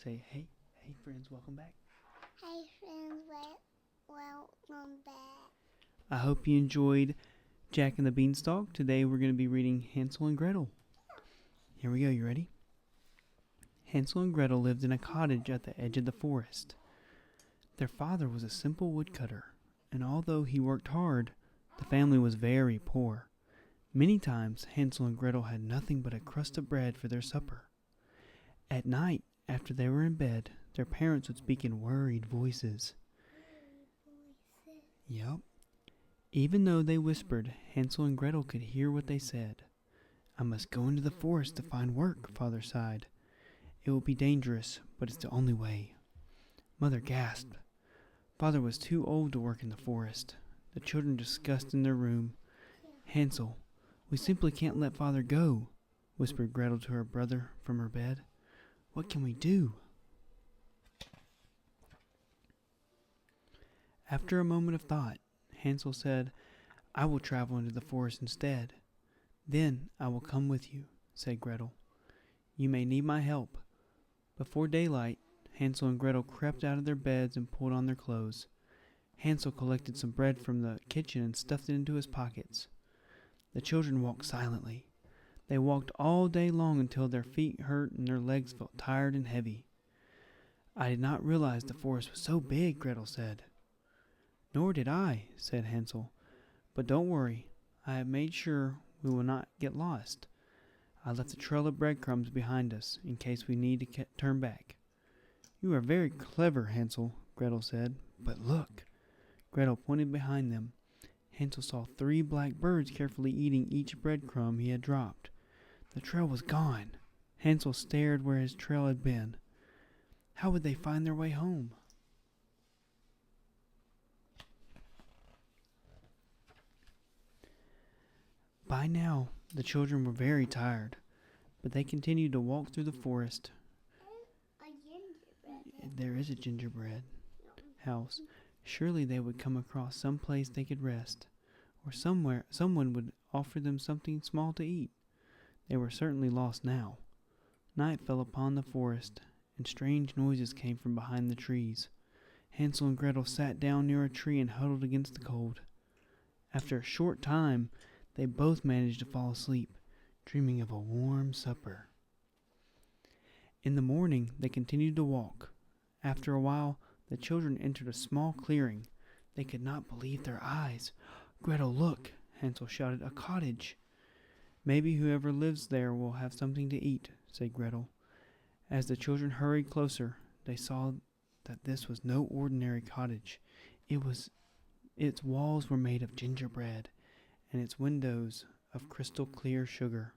say, hey friends, welcome back. Hey friends, welcome back. I hope you enjoyed Jack and the Beanstalk. Today we're going to be reading Hansel and Gretel. Here we go, you ready? Hansel and Gretel lived in a cottage at the edge of the forest. Their father was a simple woodcutter, and although he worked hard, the family was very poor. Many times Hansel and Gretel had nothing but a crust of bread for their supper. At night, after they were in bed, their parents would speak in worried voices. Yup. Even though they whispered, Hansel and Gretel could hear what they said. I must go into the forest to find work, Father sighed. It will be dangerous, but it's the only way. Mother gasped. Father was too old to work in the forest. The children discussed in their room. Hansel, we simply can't let Father go, whispered Gretel to her brother from her bed. What can we do? After a moment of thought, Hansel said, I will travel into the forest instead. Then I will come with you, said Gretel. You may need my help. Before daylight, Hansel and Gretel crept out of their beds and pulled on their clothes. Hansel collected some bread from the kitchen and stuffed it into his pockets. The children walked silently. They walked all day long until their feet hurt and their legs felt tired and heavy. I did not realize the forest was so big, Gretel said. Nor did I, said Hansel. But don't worry, I have made sure we will not get lost. I left a trail of breadcrumbs behind us in case we need to turn back. You are very clever, Hansel, Gretel said. But look. Gretel pointed behind them. Hansel saw 3 black birds carefully eating each breadcrumb he had dropped. The trail was gone. Hansel stared where his trail had been. How would they find their way home? By now, the children were very tired, but they continued to walk through the forest. There is a gingerbread house. Surely they would come across some place they could rest, or someone would offer them something small to eat. They were certainly lost now. Night fell upon the forest, and strange noises came from behind the trees. Hansel and Gretel sat down near a tree and huddled against the cold. After a short time, they both managed to fall asleep, dreaming of a warm supper. In the morning, they continued to walk. After a while, the children entered a small clearing. They could not believe their eyes. Gretel, look, Hansel shouted, a cottage. Maybe whoever lives there will have something to eat, said Gretel. As the children hurried closer, they saw that this was no ordinary cottage. Its walls were made of gingerbread, and its windows of crystal clear sugar.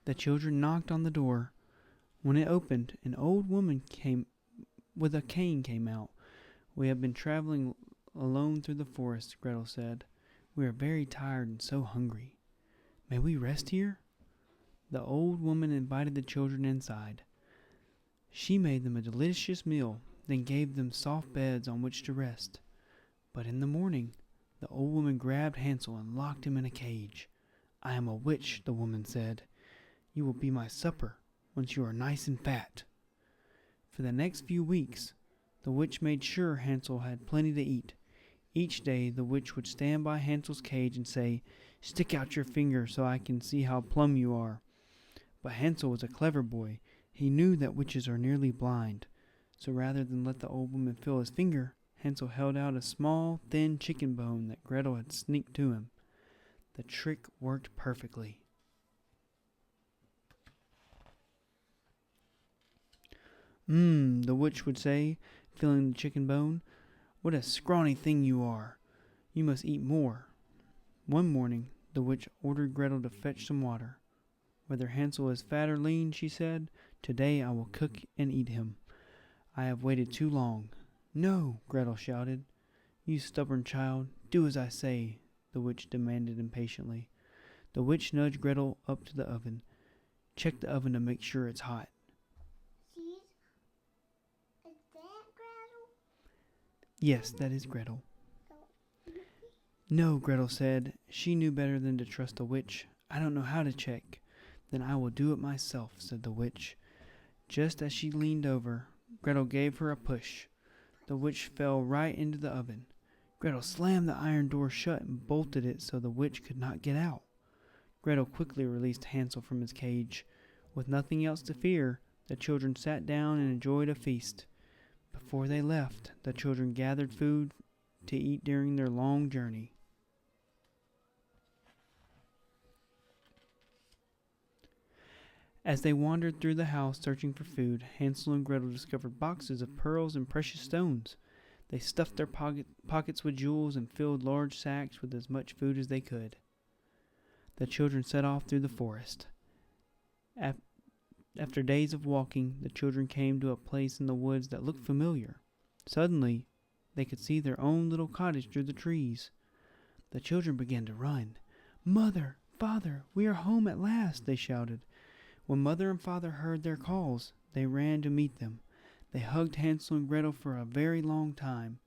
The children knocked on the door. When it opened, an old woman with a cane came out. We have been traveling alone through the forest, Gretel said. We are very tired and so hungry. May we rest here? The old woman invited the children inside. She made them a delicious meal, then gave them soft beds on which to rest. But in the morning, the old woman grabbed Hansel and locked him in a cage. I am a witch, the woman said. You will be my supper once you are nice and fat. For the next few weeks, the witch made sure Hansel had plenty to eat. Each day, the witch would stand by Hansel's cage and say, Stick out your finger so I can see how plump you are. But Hansel was a clever boy. He knew that witches are nearly blind. So rather than let the old woman feel his finger, Hansel held out a small, thin chicken bone that Gretel had sneaked to him. The trick worked perfectly. The witch would say, feeling the chicken bone. What a scrawny thing you are. You must eat more. One morning, the witch ordered Gretel to fetch some water. Whether Hansel is fat or lean, she said, today I will cook and eat him. I have waited too long. No, Gretel shouted. You stubborn child, do as I say, the witch demanded impatiently. The witch nudged Gretel up to the oven. Check the oven to make sure it's hot. Is that Gretel? Yes, that is Gretel. No, Gretel said. She knew better than to trust a witch. I don't know how to check. Then I will do it myself, said the witch. Just as she leaned over, Gretel gave her a push. The witch fell right into the oven. Gretel slammed the iron door shut and bolted it so the witch could not get out. Gretel quickly released Hansel from his cage. With nothing else to fear, the children sat down and enjoyed a feast. Before they left, the children gathered food to eat during their long journey. As they wandered through the house searching for food, Hansel and Gretel discovered boxes of pearls and precious stones. They stuffed their pockets with jewels and filled large sacks with as much food as they could. The children set off through the forest. After days of walking, the children came to a place in the woods that looked familiar. Suddenly, they could see their own little cottage through the trees. The children began to run. "Mother, Father, we are home at last," they shouted. When Mother and Father heard their calls, they ran to meet them. They hugged Hansel and Gretel for a very long time.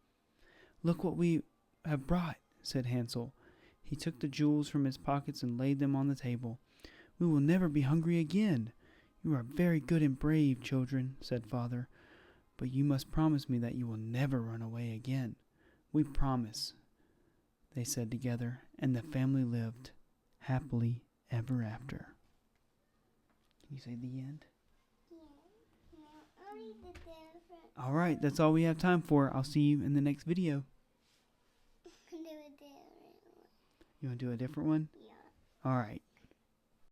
"Look what we have brought," said Hansel. He took the jewels from his pockets and laid them on the table. "We will never be hungry again." "You are very good and brave, children," said Father. "But you must promise me that you will never run away again." "We promise," they said together, and the family lived happily ever after. Can you say the end? Yeah. Now only the different. All right, that's all we have time for. I'll see you in the next video. Do a different one. You want to do a different one? Yeah. All right.